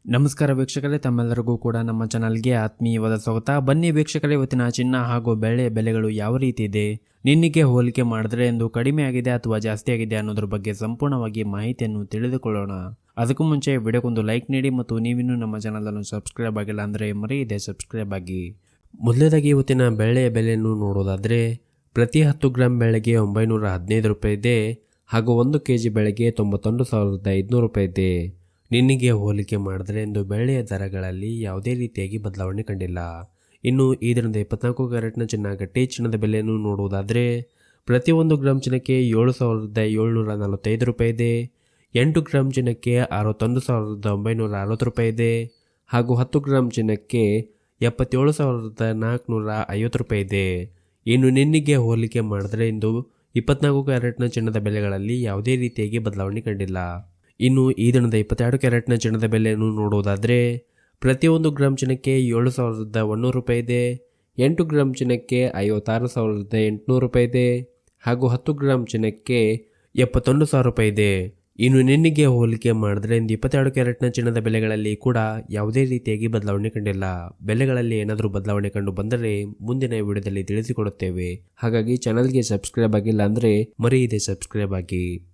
ನಮಸ್ಕಾರ ವೀಕ್ಷಕರೇ, ತಮ್ಮೆಲ್ಲರಿಗೂ ಕೂಡ ನಮ್ಮ ಚಾನಲ್ಗೆ ಆತ್ಮೀಯವಾದ ಸ್ವಾಗತ. ಬನ್ನಿ ವೀಕ್ಷಕರೇ, ಇವತ್ತಿನ ಚಿನ್ನ ಹಾಗೂ ಬೆಳ್ಳಿ ಬೆಲೆಗಳು ಯಾವ ರೀತಿ ಇದೆ, ನಿನ್ನೆಗೆ ಹೋಲಿಕೆ ಮಾಡಿದ್ರೆ ಎಂದು ಕಡಿಮೆ ಆಗಿದೆ ಅಥವಾ ಜಾಸ್ತಿ ಆಗಿದೆ ಅನ್ನೋದ್ರ ಬಗ್ಗೆ ಸಂಪೂರ್ಣವಾಗಿ ಮಾಹಿತಿಯನ್ನು ತಿಳಿದುಕೊಳ್ಳೋಣ. ಅದಕ್ಕೂ ಮುಂಚೆ ವಿಡಿಯೋಗೊಂದು ಲೈಕ್ ನೀಡಿ ಮತ್ತು ನೀವಿನ್ನೂ ನಮ್ಮ ಚಾನಲನ್ನು ಸಬ್ಸ್ಕ್ರೈಬ್ ಆಗಿಲ್ಲ ಅಂದರೆ ಮರೆಯದೆ ಸಬ್ಸ್ಕ್ರೈಬ್ ಆಗಿ. ಮೊದಲನೇದಾಗಿ ಇವತ್ತಿನ ಬೆಳ್ಳಿಯ ಬೆಲೆಯನ್ನು ನೋಡೋದಾದರೆ ಪ್ರತಿ 10 ಗ್ರಾಂ ಬೆಳ್ಳಿಗೆ 915 ರೂಪಾಯಿ ಇದೆ ಹಾಗೂ 1 kg ಬೆಳ್ಳಿಗೆ 91,500 ರೂಪಾಯಿ ಇದೆ. ನಿನ್ನೆಗೆ ಹೋಲಿಕೆ ಮಾಡಿದ್ರೆ ಇಂದು ಬೆಳ್ಳಿಯ ದರಗಳಲ್ಲಿ ಯಾವುದೇ ರೀತಿಯಾಗಿ ಬದಲಾವಣೆ ಕಂಡಿಲ್ಲ. ಇನ್ನು ಈ ದಿನದ 24 ಕ್ಯಾರೆಟ್ನ ಚಿನ್ನ ಗಟ್ಟಿ ಚಿನ್ನದ ಬೆಲೆಯನ್ನು ನೋಡುವುದಾದರೆ ಪ್ರತಿ 1 ಗ್ರಾಂ ಚಿನ್ನಕ್ಕೆ 7,745 ರೂಪಾಯಿ ಇದೆ. 8 ಗ್ರಾಂ ಚಿನ್ನಕ್ಕೆ 61,960 ರೂಪಾಯಿ ಇದೆ ಹಾಗೂ 10 ಗ್ರಾಂ ಚಿನ್ನಕ್ಕೆ 77,450 ರೂಪಾಯಿ ಇದೆ. ಇನ್ನು ನಿನ್ನೆಗೆ ಹೋಲಿಕೆ ಮಾಡಿದ್ರೆ ಇಂದು 24 ಕ್ಯಾರೆಟ್ನ ಚಿನ್ನದ ಬೆಲೆಗಳಲ್ಲಿ ಯಾವುದೇ ರೀತಿಯಾಗಿ ಬದಲಾವಣೆ ಕಂಡಿಲ್ಲ. ಇನ್ನು ಈ ದಿನದ 22 ಕ್ಯಾರೆಟ್ನ ಚಿನ್ನದ ಬೆಲೆಯನ್ನು ನೋಡುವುದಾದರೆ ಪ್ರತಿ 1 ಗ್ರಾಂ ಚಿನ್ನಕ್ಕೆ 7,100 ರೂಪಾಯಿ ಇದೆ. 8 ಗ್ರಾಂ ಚಿನ್ನಕ್ಕೆ 56,800 ರೂಪಾಯಿ ಇದೆ ಹಾಗೂ 10 ಗ್ರಾಂ ಚಿನ್ನಕ್ಕೆ 71,000 ರೂಪಾಯಿ ಇದೆ. ಇನ್ನು ನಿನ್ನೆಗೆ ಹೋಲಿಕೆ ಮಾಡಿದ್ರೆ ಇಂದು 22 ಕ್ಯಾರೆಟ್ನ ಚಿನ್ನದ ಬೆಲೆಗಳಲ್ಲಿ ಕೂಡ ಯಾವುದೇ ರೀತಿಯಾಗಿ ಬದಲಾವಣೆ ಕಂಡಿಲ್ಲ. ಬೆಲೆಗಳಲ್ಲಿ ಏನಾದರೂ ಬದಲಾವಣೆ ಕಂಡು ಬಂದರೆ ಮುಂದಿನ ವಿಡಿಯೋದಲ್ಲಿ ತಿಳಿಸಿಕೊಡುತ್ತೇವೆ. ಹಾಗಾಗಿ ಚಾನಲ್ಗೆ ಸಬ್ಸ್ಕ್ರೈಬ್ ಆಗಿಲ್ಲ ಅಂದರೆ ಮರೆಯದೆ ಸಬ್ಸ್ಕ್ರೈಬ್ ಆಗಿ.